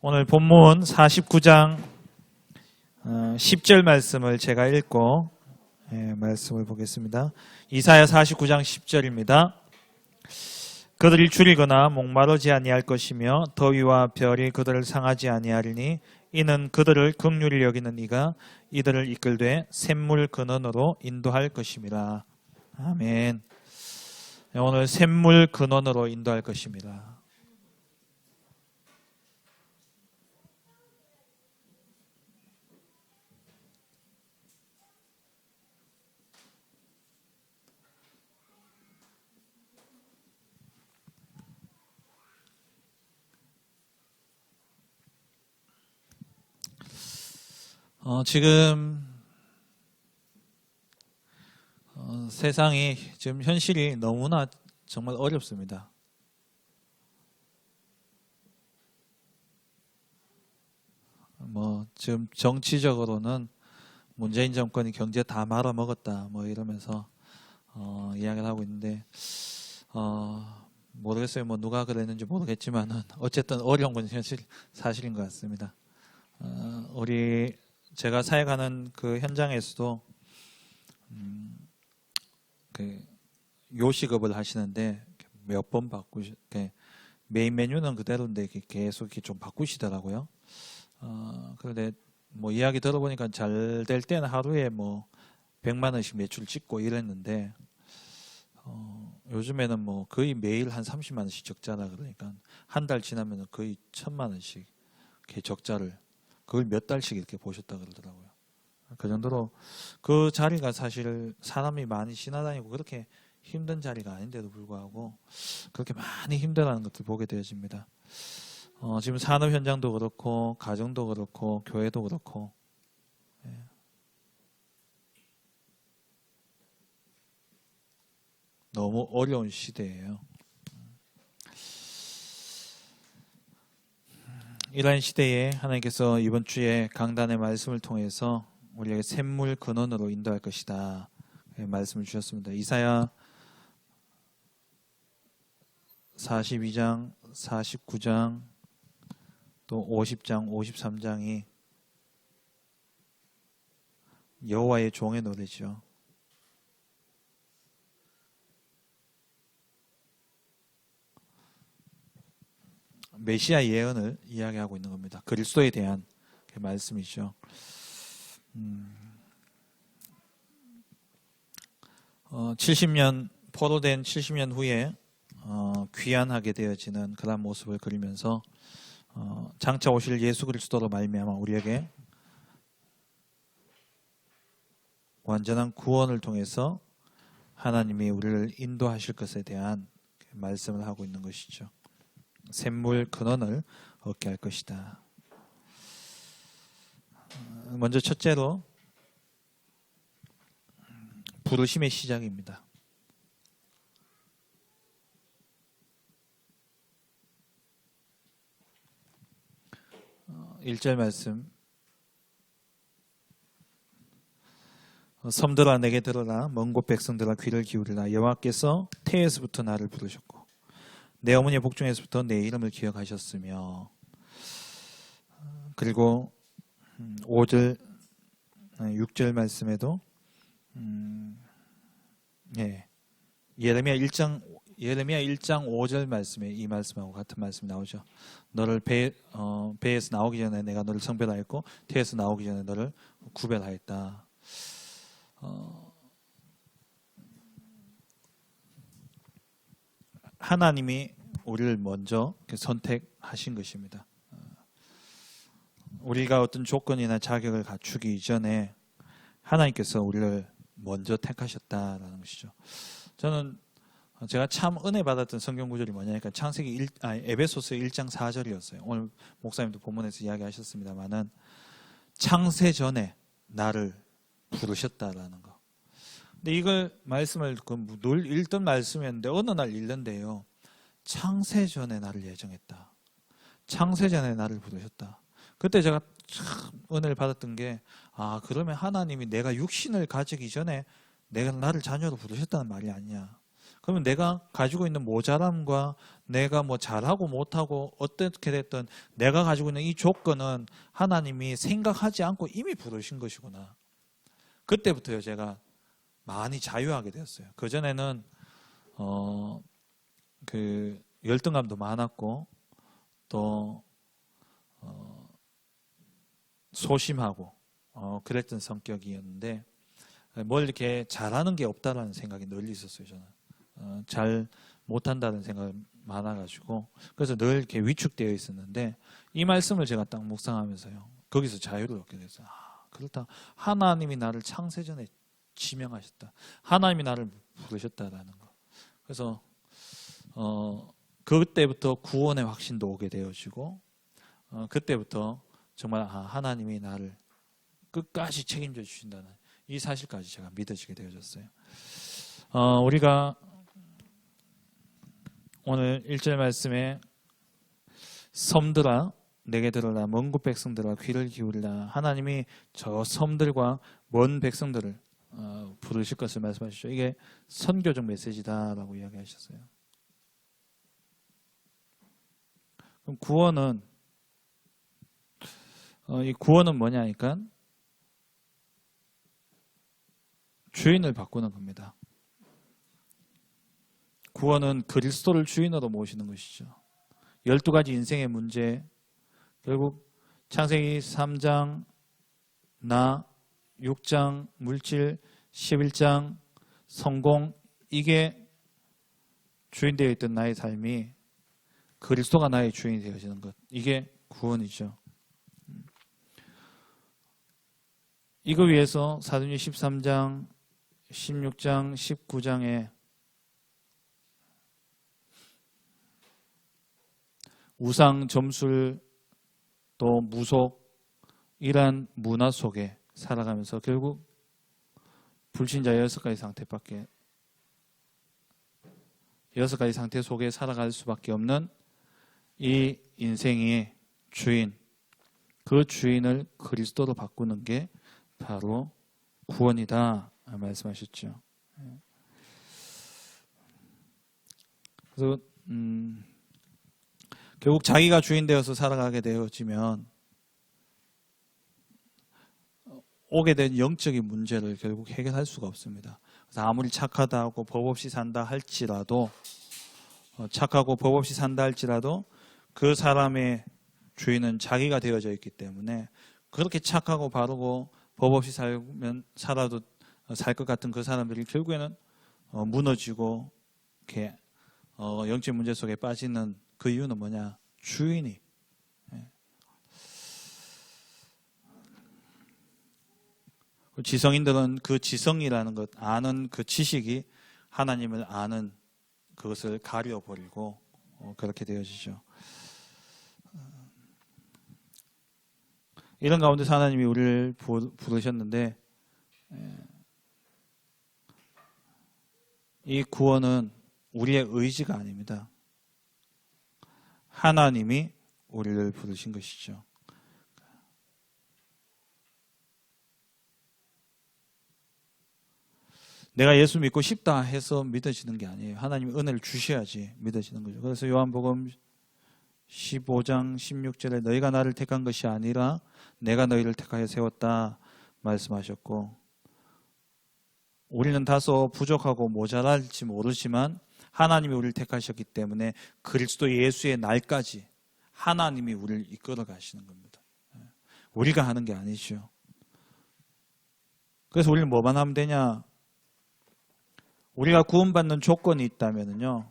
오늘 본문 49장 10절 말씀을 제가 읽고 말씀을 보겠습니다. 이사야 49장 10절입니다. 그들이 줄이거나 목마르지 아니할 것이며 더위와 별이 그들을 상하지 아니하리니 이는 그들을 긍휼히 여기는 이가 이들을 이끌되 샘물 근원으로 인도할 것임이라. 아멘. 오늘 샘물 근원으로 인도할 것입니다. 지금 세상이 지금 현실이 너무나 정말 어렵습니다. 지금 정치적으로는 문재인 정권이 경제 다 말아먹었다 이러면서 이야기를 하고 있는데 모르겠어요. 누가 그랬는지 모르겠지만은 어쨌든 어려운 건 사실인 것 같습니다. 제가 사역하는 그 현장에서도 요식업을 하시는데 몇 번 메인 메뉴는 그대로인데 계속 좀 바꾸시더라고요. 그런데 이야기 들어보니까 잘 될 때는 하루에 100만 원씩 매출 찍고 이랬는데 요즘에는 거의 매일 한 30만 원씩 적자라 그러니까 한 달 지나면 거의 1000만 원씩 적자를 그걸 몇 달씩 이렇게 보셨다 그러더라고요. 그 정도로 그 자리가 사실 사람이 많이 지나다니고 그렇게 힘든 자리가 아닌데도 불구하고 그렇게 많이 힘들어하는 것들 보게 되어집니다. 지금 산업 현장도 그렇고 가정도 그렇고 교회도 그렇고 너무 어려운 시대예요. 이러한 시대에 하나님께서 이번 주에 강단의 말씀을 통해서 우리에게 샘물 근원으로 인도할 것이다 말씀을 주셨습니다. 이사야 42장, 49장, 또 50장, 53장이 여호와의 종의 노래죠. 메시아 예언을 이야기하고 있는 겁니다. 그리스도에 대한 말씀이죠. 70년 포로된 70년 후에 귀환하게 되어지는 그런 모습을 그리면서 장차 오실 예수 그리스도로 말미암아 우리에게 완전한 구원을 통해서 하나님이 우리를 인도하실 것에 대한 말씀을 하고 있는 것이죠. 샘물 근원을 얻게 할 것이다. 먼저 첫째로 부르심의 시작입니다. 1절 말씀. 섬들아 내게 들으라 먼 곳 백성들아 귀를 기울이라 여호와께서 태에서부터 나를 부르셨고 내 어머니의 복중에서부터 내 이름을 기억하셨으며. 그리고 5절 6절 말씀에도 예레미야 1장 5절 말씀에 이 말씀하고 같은 말씀이 나오죠. 너를 배에서 나오기 전에 내가 너를 성별하였고 태에서 나오기 전에 너를 구별하였다. 하나님이 우리를 먼저 선택하신 것입니다. 우리가 어떤 조건이나 자격을 갖추기 이전에 하나님께서 우리를 먼저 택하셨다라는 것이죠. 제가 참 은혜 받았던 성경 구절이 뭐냐니까 에베소서 1장 4절이었어요. 오늘 목사님도 본문에서 이야기하셨습니다만은 창세 전에 나를 부르셨다라는 거. 근데 이걸 말씀을 늘 읽던 말씀이었는데 어느 날 읽는데요. 창세 전에 나를 예정했다. 창세 전에 나를 부르셨다. 그때 제가 참 은혜를 받았던 게 그러면 하나님이 내가 육신을 가지기 전에 내가 나를 자녀로 부르셨다는 말이 아니냐. 그러면 내가 가지고 있는 모자람과 내가 뭐 잘하고 못하고 어떻게 됐든 내가 가지고 있는 이 조건은 하나님이 생각하지 않고 이미 부르신 것이구나. 그때부터요 제가 많이 자유하게 되었어요. 그전에는 그 열등감도 많았고 또 소심하고 그랬던 성격이었는데 뭘 이렇게 잘하는 게 없다라는 생각이 늘 있었어요. 저는 잘 못한다는 생각이 많아가지고 그래서 늘 이렇게 위축되어 있었는데 이 말씀을 제가 딱 묵상하면서요 거기서 자유를 얻게 됐어요. 그렇다. 하나님이 나를 창세전에 지명하셨다. 하나님이 나를 부르셨다라는 거. 그래서 그때부터 구원의 확신도 오게 되어지고 그때부터 정말 하나님이 나를 끝까지 책임져 주신다는 이 사실까지 제가 믿어지게 되어졌어요. 우리가 오늘 1절 말씀에 섬들아 내게 들으라 먼 곳 백성들아 귀를 기울이라 하나님이 저 섬들과 먼 백성들을 부르실 것을 말씀하시죠. 이게 선교적 메시지다라고 이야기하셨어요. 그럼 구원은 이 구원은 뭐냐니까 주인을 바꾸는 겁니다. 구원은 그리스도를 주인으로 모시는 것이죠. 12가지 인생의 문제 결국 창세기 3장 나 6장 물질 11장 성공 이게 주인 되어 있던 나의 삶이 그리스도가 나의 주인이 되어지는 것 이게 구원이죠. 이거 위해서 사도행전 13장 16장 19장에 우상 점술 또 무속 이란 문화 속에 살아가면서 결국 불신자 6가지 상태 속에 살아갈 수밖에 없는 이 인생의 주인 그 주인을 그리스도로 바꾸는 게 바로 구원이다 말씀하셨죠. 그래서 결국 자기가 주인 되어서 살아가게 되어지면 오게 된 영적인 문제를 결국 해결할 수가 없습니다. 그래서 아무리 착하다 하고 법 없이 산다 할지라도 착하고 법 없이 산다 할지라도 그 사람의 주인은 자기가 되어져 있기 때문에 그렇게 착하고 바르고 법 없이 살아도 살 것 같은 그 사람들이 결국에는 무너지고 이렇게 영적 문제 속에 빠지는 그 이유는 뭐냐? 주인이 지성인들은 그 지성이라는 것 아는 그 지식이 하나님을 아는 그것을 가려버리고 그렇게 되어지죠. 이런 가운데서 하나님이 우리를 부르셨는데 이 구원은 우리의 의지가 아닙니다. 하나님이 우리를 부르신 것이죠. 내가 예수 믿고 싶다 해서 믿어지는 게 아니에요. 하나님이 은혜를 주셔야지 믿어지는 거죠. 그래서 요한복음 15장 16절에 너희가 나를 택한 것이 아니라 내가 너희를 택하여 세웠다 말씀하셨고 우리는 다소 부족하고 모자랄지 모르지만 하나님이 우리를 택하셨기 때문에 그리스도 예수의 날까지 하나님이 우리를 이끌어 가시는 겁니다. 우리가 하는 게 아니죠. 그래서 우리는 뭐만 하면 되냐? 우리가 구원받는 조건이 있다면요.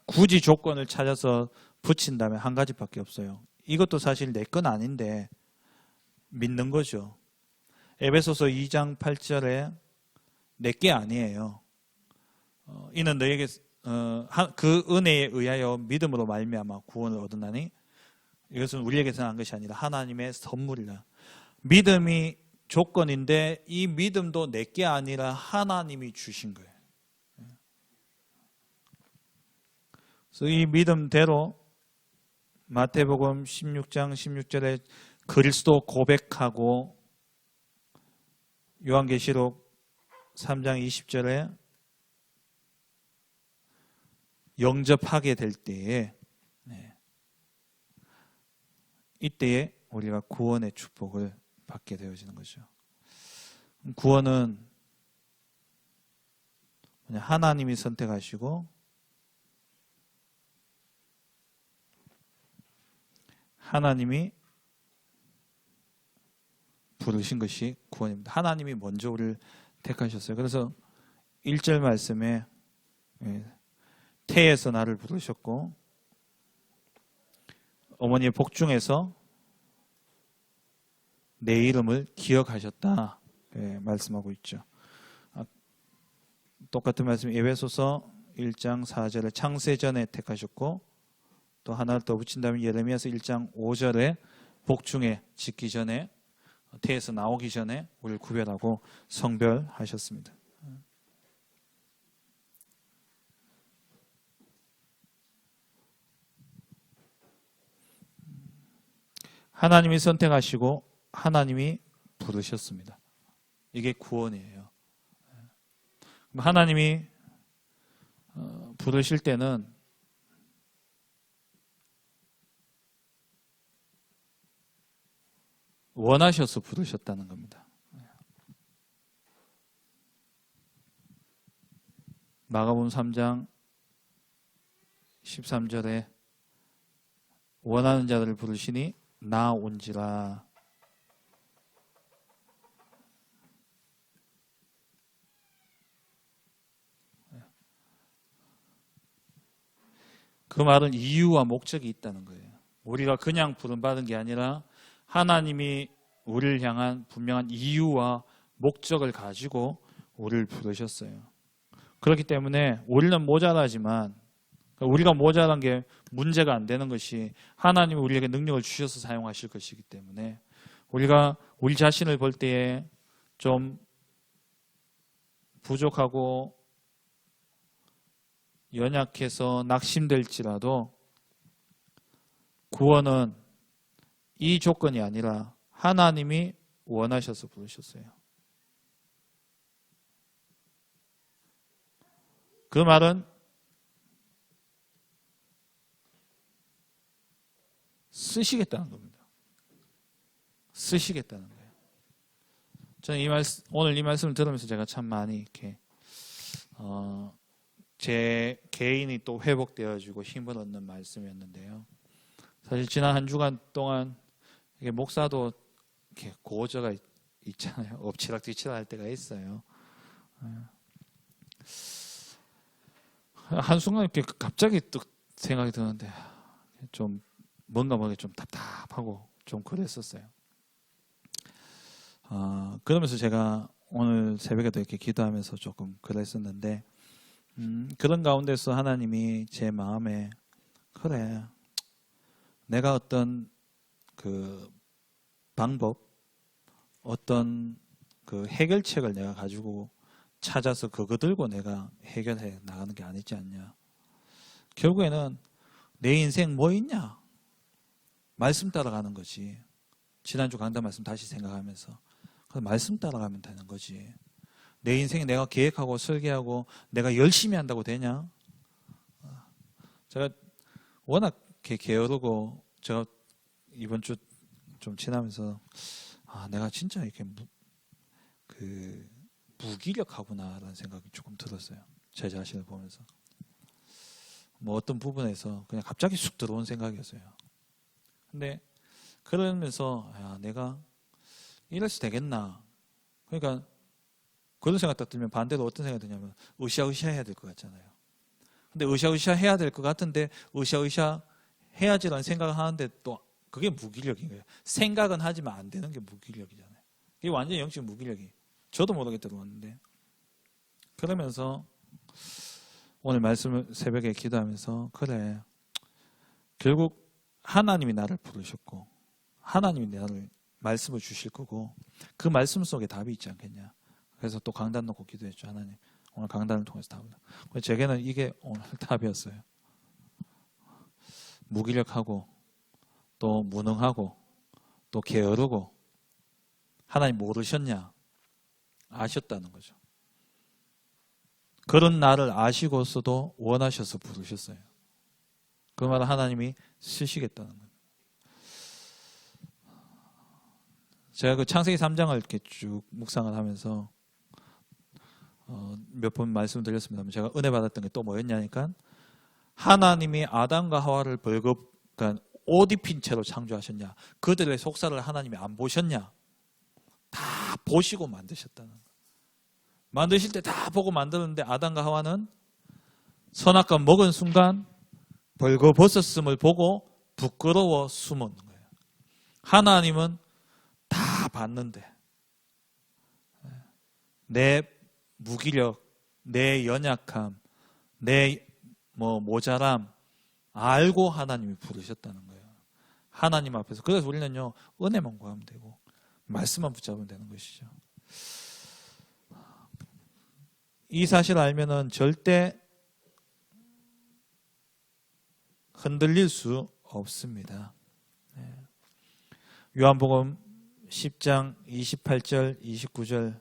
굳이 조건을 찾아서 붙인다면 한 가지밖에 없어요. 이것도 사실 내 건 아닌데 믿는 거죠. 에베소서 2장 8절에 내 게 아니에요. 이는 너에게 그 은혜에 의하여 믿음으로 말미암아 구원을 얻으나니 이것은 우리에게서 난 것이 아니라 하나님의 선물이라. 믿음이 조건인데 이 믿음도 내 게 아니라 하나님이 주신 거예요. 그래서 이 믿음대로 마태복음 16장 16절에 그리스도 고백하고 요한계시록 3장 20절에 영접하게 될 때에 이때에 우리가 구원의 축복을 받게 되어지는 거죠. 구원은 하나님이 선택하시고 하나님이 부르신 것이 구원입니다. 하나님이 먼저 우리를 택하셨어요. 그래서 1절 말씀에 태에서 나를 부르셨고 어머니의 복중에서 내 이름을 기억하셨다 말씀하고 있죠. 똑같은 말씀 에베소서 1장 4절에 창세전에 택하셨고 또 하나를 더 붙인다면 예레미야서 1장 5절에 복중에 짓기 전에 태에서 나오기 전에 우리를 구별하고 성별하셨습니다. 하나님이 선택하시고 하나님이 부르셨습니다. 이게 구원이에요. 하나님이 부르실 때는 원하셔서 부르셨다는 겁니다. 마가복음 3장 13절에 원하는 자들을 부르시니 나 온지라. 그 말은 이유와 목적이 있다는 거예요. 우리가 그냥 부름받은 게 아니라 하나님이 우리를 향한 분명한 이유와 목적을 가지고 우리를 부르셨어요. 그렇기 때문에 우리는 모자라지만 우리가 모자란 게 문제가 안 되는 것이 하나님이 우리에게 능력을 주셔서 사용하실 것이기 때문에 우리가 우리 자신을 볼 때에 좀 부족하고 연약해서 낙심될지라도 구원은 이 조건이 아니라 하나님이 원하셔서 부르셨어요. 그 말은 쓰시겠다는 겁니다. 쓰시겠다는 거예요. 저는 오늘 이 말씀을 들으면서 제가 참 많이 이렇게 제 개인이 또 회복되어지고 힘을 얻는 말씀이었는데요. 사실 지난 한 주간 동안 이게 목사도 이렇게 고저가 있잖아요. 엎치락 뒤치락 할 때가 있어요. 한순간 이렇게 갑자기 또 생각이 드는데 좀 뭔가 좀 답답하고 좀 그랬었어요. 그러면서 제가 오늘 새벽에도 이렇게 기도하면서 조금 그랬었는데 그런 가운데서 하나님이 제 마음에 그래 내가 어떤 그 방법 어떤 그 해결책을 내가 가지고 찾아서 그거 들고 내가 해결해 나가는 게 아니지 않냐. 결국에는 내 인생 뭐 있냐. 말씀 따라가는 거지. 지난주 강단 말씀 다시 생각하면서 말씀 따라가면 되는 거지. 내 인생에 내가 계획하고 설계하고 내가 열심히 한다고 되냐? 제가 워낙 게으르고 제가 이번 주 좀 지나면서 내가 진짜 이렇게 무기력하구나라는 생각이 조금 들었어요. 제 자신을 보면서. 뭐 어떤 부분에서 그냥 갑자기 쑥 들어온 생각이었어요. 근데 그러면서 내가 이래서 되겠나. 그러니까 그런 생각 딱 들면 반대로 어떤 생각이 드냐면 으쌰으쌰 해야 될 것 같잖아요. 근데 으쌰으쌰 해야 될 것 같은데 으쌰으쌰 해야지라는 생각을 하는데 또 그게 무기력인 거예요. 생각은 하지만 안 되는 게 무기력이잖아요. 이게 완전히 영적 무기력이 저도 모르게 들어왔는데 그러면서 오늘 말씀을 새벽에 기도하면서 그래 결국 하나님이 나를 부르셨고 하나님이 나를 말씀을 주실 거고 그 말씀 속에 답이 있지 않겠냐. 그래서 또 강단 놓고 기도했죠. 하나님 오늘 강단을 통해서 답을. 제게는 이게 오늘 답이었어요. 무기력하고 또 무능하고 또 게으르고 하나님 모르셨냐. 아셨다는 거죠. 그런 나를 아시고서도 원하셔서 부르셨어요. 그 말은 하나님이 쓰시겠다는 거예요. 제가 그 창세기 3장을 이렇게 쭉 묵상을 하면서 몇 번 말씀드렸습니다만 제가 은혜 받았던 게 또 뭐였냐니까 하나님이 아담과 하와를 그러니까 옷 입힌 채로 창조하셨냐? 그들의 속살을 하나님이 안 보셨냐? 다 보시고 만드셨다는 거예요. 만드실 때 다 보고 만드는데 아담과 하와는 선악과 먹은 순간 벌거벗었음을 보고 부끄러워 숨은 거예요. 하나님은 다 봤는데 내 무기력, 내 연약함, 내 모자람 알고 하나님이 부르셨다는 거예요. 하나님 앞에서. 그래서 우리는요 은혜만 구하면 되고 말씀만 붙잡으면 되는 것이죠. 이 사실을 알면은 절대 흔들릴 수 없습니다. 요한복음 10장 28절 29절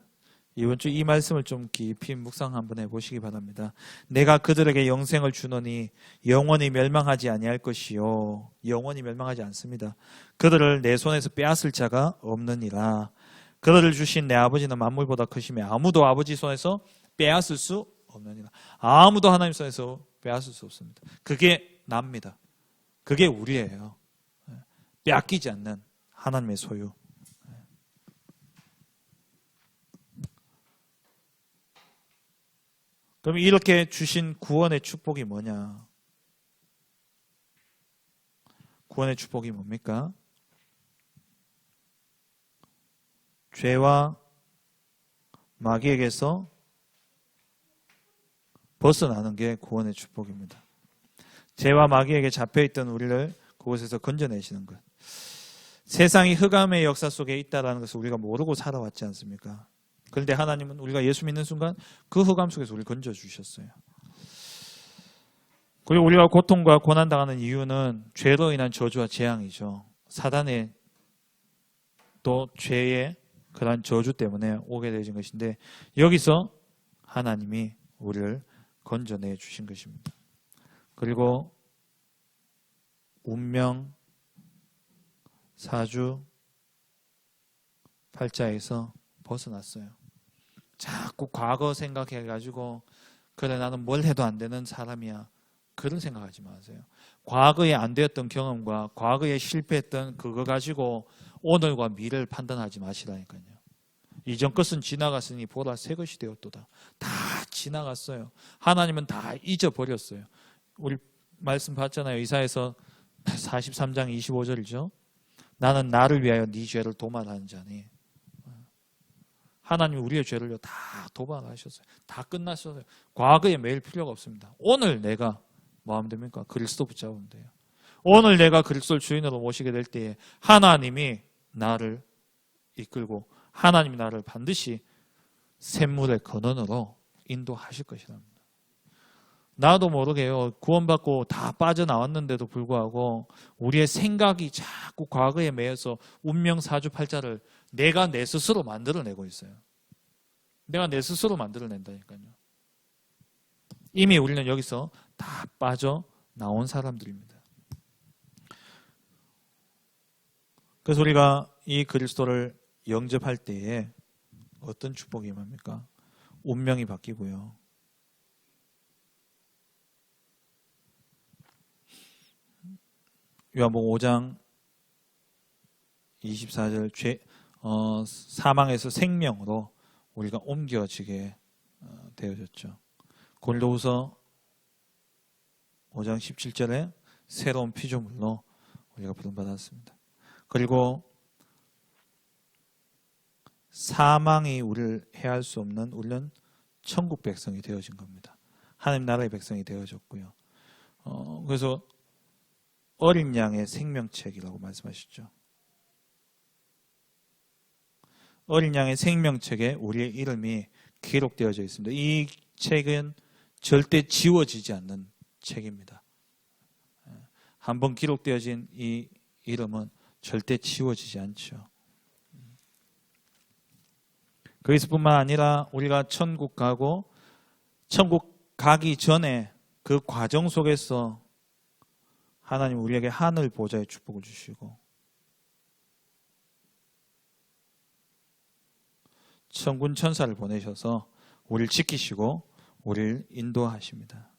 이번 주 이 말씀을 좀 깊이 묵상 한번 해보시기 바랍니다. 내가 그들에게 영생을 주노니 영원히 멸망하지 아니할 것이요 영원히 멸망하지 않습니다. 그들을 내 손에서 빼앗을 자가 없느니라. 그들을 주신 내 아버지는 만물보다 크시며 아무도 아버지 손에서 빼앗을 수 없느니라. 아무도 하나님 손에서 빼앗을 수 없습니다. 그게 납니다. 그게 우리예요. 빼앗기지 않는 하나님의 소유. 그럼 이렇게 주신 구원의 축복이 뭐냐? 구원의 축복이 뭡니까? 죄와 마귀에게서 벗어나는 게 구원의 축복입니다. 죄와 마귀에게 잡혀있던 우리를 그곳에서 건져내시는 것. 세상이 흑암의 역사 속에 있다는 것을 우리가 모르고 살아왔지 않습니까? 그런데 하나님은 우리가 예수 믿는 순간 그 흑암 속에서 우리를 건져주셨어요. 그리고 우리가 고통과 고난당하는 이유는 죄로 인한 저주와 재앙이죠. 사단의 또 죄의 그런 저주 때문에 오게 되어진 것인데 여기서 하나님이 우리를 건져내 주신 것입니다. 그리고 운명, 사주, 팔자에서 벗어났어요. 자꾸 과거 생각해가지고 그래 나는 뭘 해도 안 되는 사람이야. 그런 생각하지 마세요. 과거에 안 되었던 경험과 과거에 실패했던 그거 가지고 오늘과 미래를 판단하지 마시라니까요. 이전 것은 지나갔으니 보라 새 것이 되었도다. 다 지나갔어요. 하나님은 다 잊어버렸어요. 우리 말씀 봤잖아요. 이사야서 43장 25절이죠. 나는 나를 위하여 네 죄를 도말하는 자니. 하나님이 우리의 죄를 다 도말하셨어요. 다 끝났어요. 과거에 매일 필요가 없습니다. 오늘 내가 뭐 하면 됩니까? 그리스도 붙잡으면 돼요. 오늘 내가 그리스도를 주인으로 모시게 될 때에 하나님이 나를 이끌고 하나님이 나를 반드시 샘물의 근원으로 인도하실 것이랍니다. 나도 모르게요. 구원받고 다 빠져나왔는데도 불구하고 우리의 생각이 자꾸 과거에 매여서 운명 사주팔자를 내가 내 스스로 만들어내고 있어요. 내가 내 스스로 만들어낸다니까요. 이미 우리는 여기서 다 빠져나온 사람들입니다. 그래서 우리가 이 그리스도를 영접할 때에 어떤 축복이 임합니까? 운명이 바뀌고요. 요한복음 5장 24절 사망에서 생명으로 우리가 옮겨지게 되어졌죠. 고린도후서 5장 17절에 새로운 피조물로 우리가 부름받았습니다. 그리고 사망이 우리를 해할 수 없는 우리는 천국 백성이 되어진 겁니다. 하나님 나라의 백성이 되어졌고요. 그래서 어린 양의 생명책이라고 말씀하셨죠. 어린 양의 생명책에 우리의 이름이 기록되어져 있습니다. 이 책은 절대 지워지지 않는 책입니다. 한번 기록되어진 이 이름은 절대 지워지지 않죠. 거기서뿐만 아니라 우리가 천국 가고 천국 가기 전에 그 과정 속에서 하나님 우리에게 하늘 보좌의 축복을 주시고 천군 천사를 보내셔서 우리를 지키시고 우리를 인도하십니다.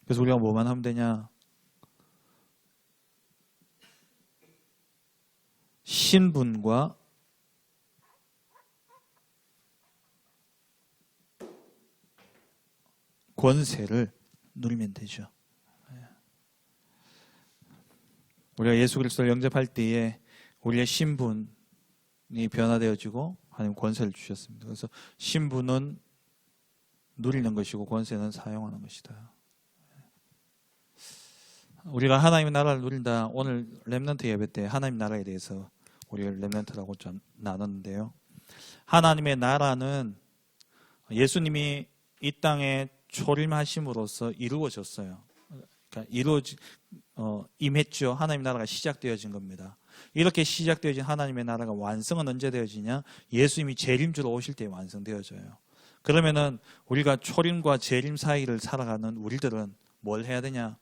그래서 우리가 뭐만 하면 되냐? 신분과 권세를 누리면 되죠. 우리가 예수 그리스도를 영접할 때에 우리의 신분이 변화되어지고 하나님 권세를 주셨습니다. 그래서 신분은 누리는 것이고 권세는 사용하는 것이다. 우리가 하나님의 나라를 누린다. 오늘 렘넌트 예배 때 하나님 나라에 대해서 우리가 렘넌트라고 좀 나눴는데요. 하나님의 나라는 예수님이 이 땅에 초림하심으로써 이루어졌어요. 그러니까 임했죠. 하나님의 나라가 시작되어진 겁니다. 이렇게 시작되어진 하나님의 나라가 완성은 언제 되어지냐? 예수님이 재림주로 오실 때 완성되어져요. 그러면은 우리가 초림과 재림 사이를 살아가는 우리들은 뭘 해야 되냐?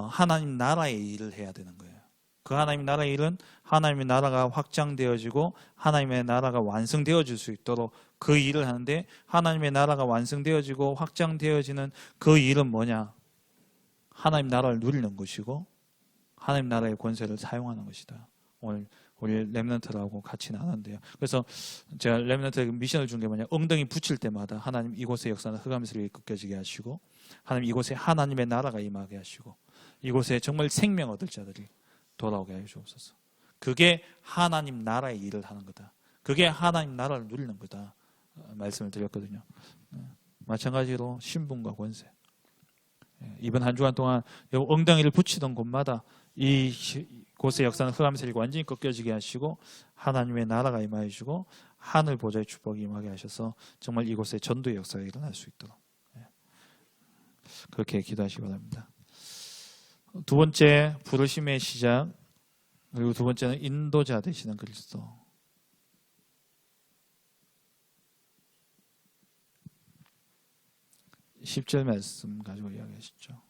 하나님 나라의 일을 해야 되는 거예요. 그 하나님 나라의 일은 하나님의 나라가 확장되어지고 하나님의 나라가 완성되어질 수 있도록 그 일을 하는데, 하나님의 나라가 완성되어지고 확장되어지는 그 일은 뭐냐? 하나님 나라를 누리는 것이고 하나님 나라의 권세를 사용하는 것이다. 오늘 우리 렘넌트라고 같이 나눴는데요. 그래서 제가 렘넌트에게 미션을 준 게 뭐냐? 엉덩이 붙일 때마다 하나님 이곳의 역사는 흑암스럽게 꺾여지게 하시고, 하나님 이곳에 하나님의 나라가 임하게 하시고, 이곳에 정말 생명 얻을 자들이 돌아오게 해 주옵소서. 그게 하나님 나라의 일을 하는 거다. 그게 하나님 나라를 누리는 거다. 말씀을 드렸거든요. 마찬가지로 신분과 권세. 이번 한 주간 동안 엉덩이를 붙이던 곳마다 이곳의 역사는 흑암세력이 완전히 꺾여지게 하시고 하나님의 나라가 임하여 주시고 하늘 보좌의 축복이 임하게 하셔서 정말 이곳에 전도의 역사가 일어날 수 있도록 그렇게 기도하시기 바랍니다. 두 번째, 부르심의 시작. 그리고 두 번째는 인도자 되시는 그리스도. 10절 말씀 가지고 이야기하시죠.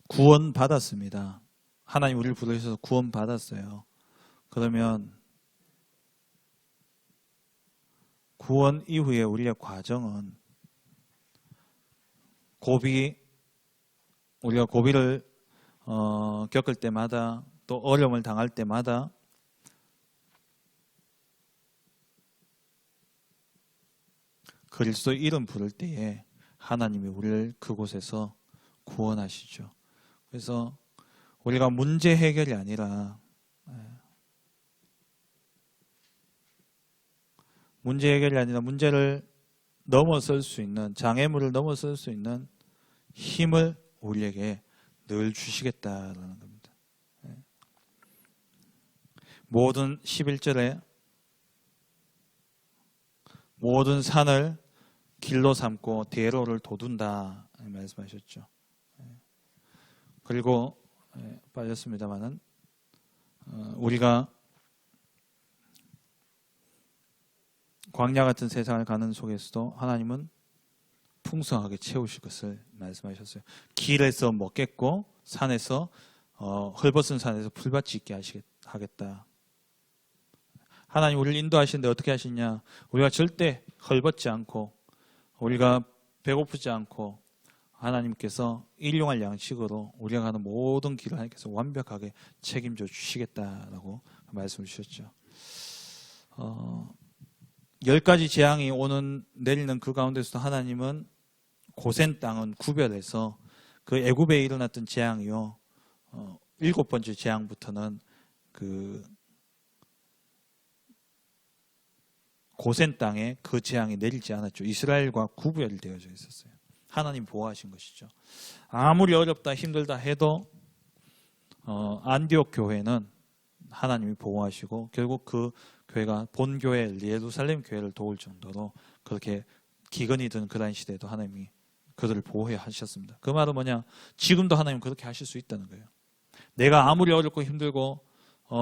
구원 받았습니다. 하나님 우리를 부르셔서 구원 받았어요. 그러면 구원 이후에 우리의 과정은 우리가 고비를 겪을 때마다 또 어려움을 당할 때마다 그리스도 이름 부를 때에 하나님이 우리를 그곳에서 구원하시죠. 그래서 우리가 문제 해결이 아니라 문제를 넘어설 수 있는, 장애물을 넘어설 수 있는 힘을 우리에게 늘 주시겠다라는 겁니다. 모든 11절에 모든 산을 길로 삼고 대로를 돋운다 말씀하셨죠. 그리고 빠졌습니다만은 우리가 광야 같은 세상을 가는 속에서도 하나님은 풍성하게 채우실 것을 말씀하셨어요. 길에서 먹겠고 산에서 헐벗은 산에서 풀밭이 있게 하겠다. 하나님 우리를 인도하시는데 어떻게 하시냐? 우리가 절대 헐벗지 않고 우리가 배고프지 않고 하나님께서 일용할 양식으로 우리가 가는 모든 길을 하나님께서 완벽하게 책임져 주시겠다라고 말씀을 주셨죠. 10가지 재앙이 내리는 그 가운데서도 하나님은 고센 땅은 구별해서 그 애굽에 일어났던 재앙이요, 7번째 재앙부터는 그 고센 땅에 그 재앙이 내리지 않았죠. 이스라엘과 구별되어져 있었어요. 하나님 보호하신 것이죠. 아무리 어렵다 힘들다 해도 안디옥 교회는 하나님이 보호하시고 결국 그 교회가 본교회 예루살렘 교회를 도울 정도로 그렇게 기근이 든 그런 시대에도 하나님이 그들을 보호해 하셨습니다. 그 말은 뭐냐? 지금도 하나님은 그렇게 하실 수 있다는 거예요. 내가 아무리 어렵고 힘들고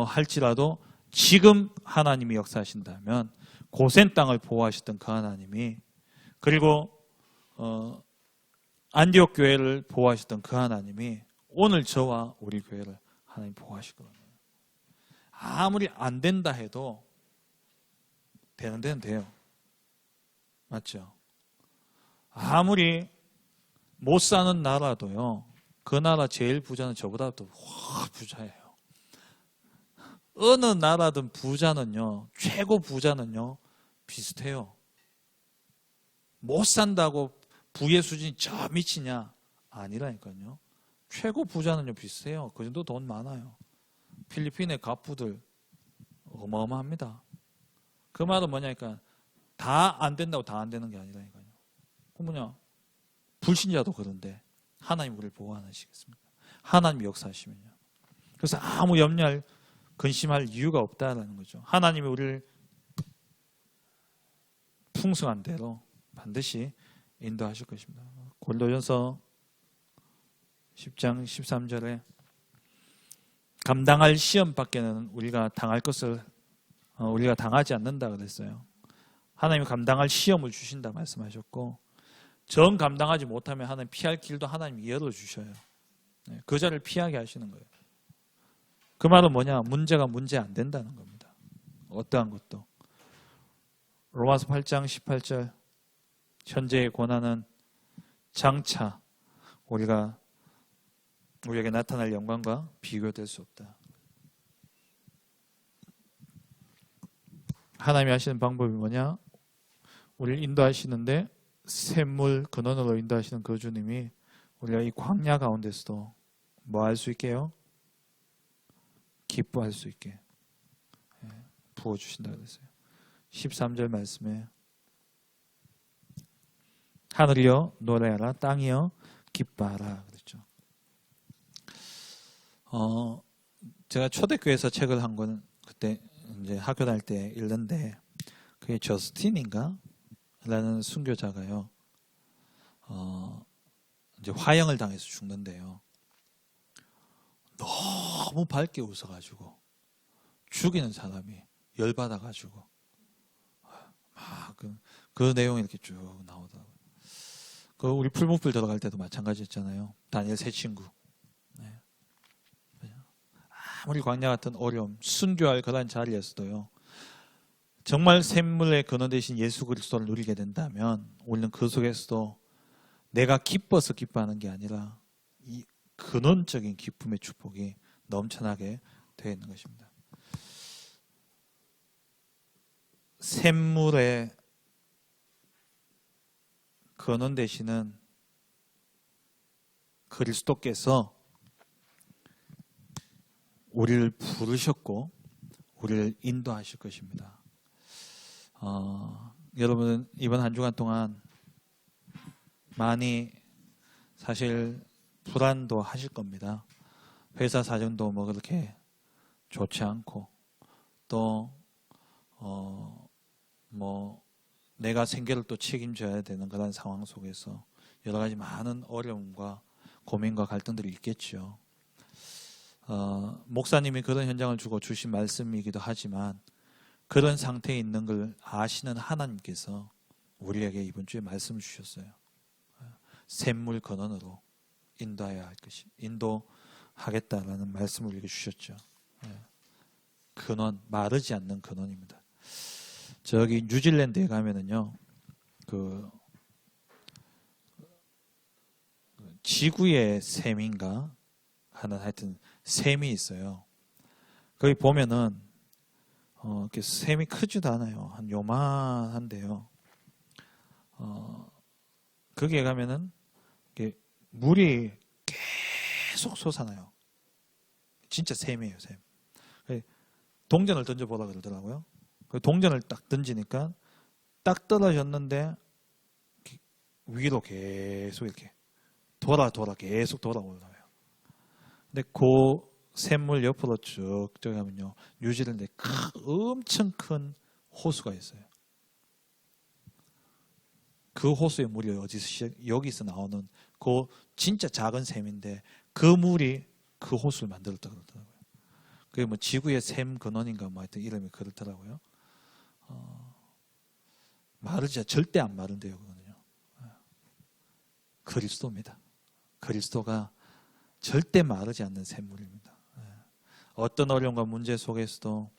할지라도 지금 하나님이 역사하신다면 고센 땅을 보호하셨던 그 하나님이, 그리고 안디옥 교회를 보호하셨던 그 하나님이 오늘 저와 우리 교회를 하나님 보호하시거든요. 아무리 안 된다 해도 되는 데는 돼요. 맞죠? 아무리 못 사는 나라도요, 그 나라 제일 부자는 저보다도 훨 부자예요. 어느 나라든 부자는요, 최고 부자는요 비슷해요. 못 산다고 부의 수준이 저 미치냐? 아니라니까요. 최고 부자는요 비슷해요. 그 정도 돈 많아요. 필리핀의 갑부들 어마어마합니다. 그 말은 뭐냐니까 다 안 된다고 다 안 되는 게 아니라니까요. 그 뭐냐, 불신자도 그런데 하나님 우리를 보호하시겠습니까? 하나님 역사하시면요. 그래서 아무 염려할, 근심할 이유가 없다라는 거죠. 하나님이 우리를 풍성한 대로 반드시 인도하실 것입니다. 고린도전서 10장 13절에 감당할 시험 밖에는 우리가 당할 것을 우리가 당하지 않는다 그랬어요. 하나님이 감당할 시험을 주신다 말씀하셨고, 정 감당하지 못하면 하나님 피할 길도 하나님이 열어주셔요. 그 자를 피하게 하시는 거예요. 그 말은 뭐냐? 문제가 문제 안 된다는 겁니다. 어떠한 것도. 로마서 8장 18절, 현재의 고난은 장차 우리에게 나타날 영광과 비교될 수 없다. 하나님이 하시는 방법이 뭐냐? 우리를 인도하시는데 샘물 근원으로 인도하시는 그 주님이 우리가 이 광야 가운데서도 뭐 할 수 있게요? 기뻐할 수 있게 부어주신다 그랬어요. 13절 말씀에 하늘이여 노래하라, 땅이여 기뻐하라 그랬죠. 제가 초대교회에서 책을 한 거는 그때 이제 학교 다닐 때 읽는데, 그게 저스틴인가? 라는 순교자가요, 이제 화형을 당해서 죽는데요. 너무 밝게 웃어가지고 죽이는 사람이 열받아가지고 막 그 내용이 이렇게 쭉 나오더라고요. 그 우리 풀무풀 들어갈 때도 마찬가지였잖아요. 다니엘 세 친구. 네. 아무리 광야 같은 어려움, 순교할 그런 자리에서도요, 정말 샘물의 근원 되신 예수 그리스도를 누리게 된다면 우리는 그 속에서도 내가 기뻐서 기뻐하는 게 아니라 이 근원적인 기쁨의 축복이 넘쳐나게 되어 있는 것입니다. 샘물의 근원 되시는 그리스도께서 우리를 부르셨고 우리를 인도하실 것입니다. 여러분 이번 한 주간 동안 많이 사실 불안도 하실 겁니다. 회사 사정도 뭐 그렇게 좋지 않고 또 뭐 내가 생계를 또 책임져야 되는 그런 상황 속에서 여러 가지 많은 어려움과 고민과 갈등들이 있겠죠. 목사님이 그런 현장을 주고 주신 말씀이기도 하지만 그런 상태에 있는 걸 아시는 하나님께서 우리에게 이번 주에 말씀을 주셨어요. 샘물 근원으로 인도해야 할 것이 인도하겠다라는 말씀을 우리에게 주셨죠. 근원, 마르지 않는 근원입니다. 저기 뉴질랜드에 가면은요, 그 지구의 샘인가 하는 하여튼 샘이 있어요. 거기 보면은 이렇게 샘이 크지도 않아요. 한 요만한데요. 거기에 가면은 이렇게 물이 계속 솟아나요. 진짜 샘이에요, 샘. 동전을 던져보라 그러더라고요. 동전을 딱 던지니까 딱 떨어졌는데 위로 계속 이렇게 돌아 계속 돌아 올라와요. 근데 그 샘물 옆으로 쭉 가면요, 뉴질랜드에 엄청 큰 호수가 있어요. 그 호수의 물이 여기서 나오는 그 진짜 작은 샘인데 그 물이 그 호수를 만들었다 그러더라고요. 그게 뭐 지구의 샘 근원인가 뭐 하여튼 이름이 그렇더라고요. 마르지 절대 안 마른대요. 그거는요. 그리스도입니다. 그리스도가 절대 마르지 않는 샘물입니다. 어떤 어려움과 문제 속에서도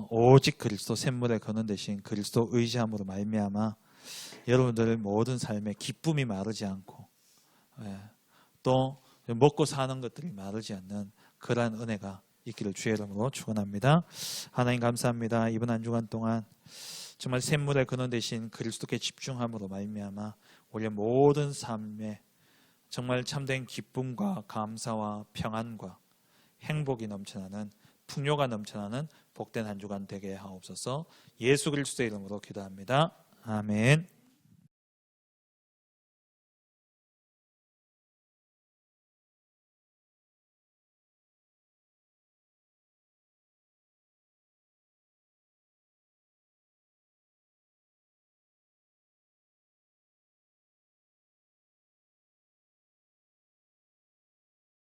오직 그리스도 샘물에 거는 대신 그리스도 의지함으로 말미암아 여러분들 모든 삶에 기쁨이 마르지 않고 또 먹고 사는 것들이 마르지 않는 그러한 은혜가 있기를 주의 이름으로 축원합니다. 하나님 감사합니다. 이번 한 주간 동안 정말 샘물에 거는 대신 그리스도께 집중함으로 말미암아 우리의 모든 삶에 정말 참된 기쁨과 감사와 평안과 행복이 넘쳐나는 풍요가 넘쳐나는 복된 한 주간 되게 하옵소서. 예수 그리스도의 이름으로 기도합니다. 아멘.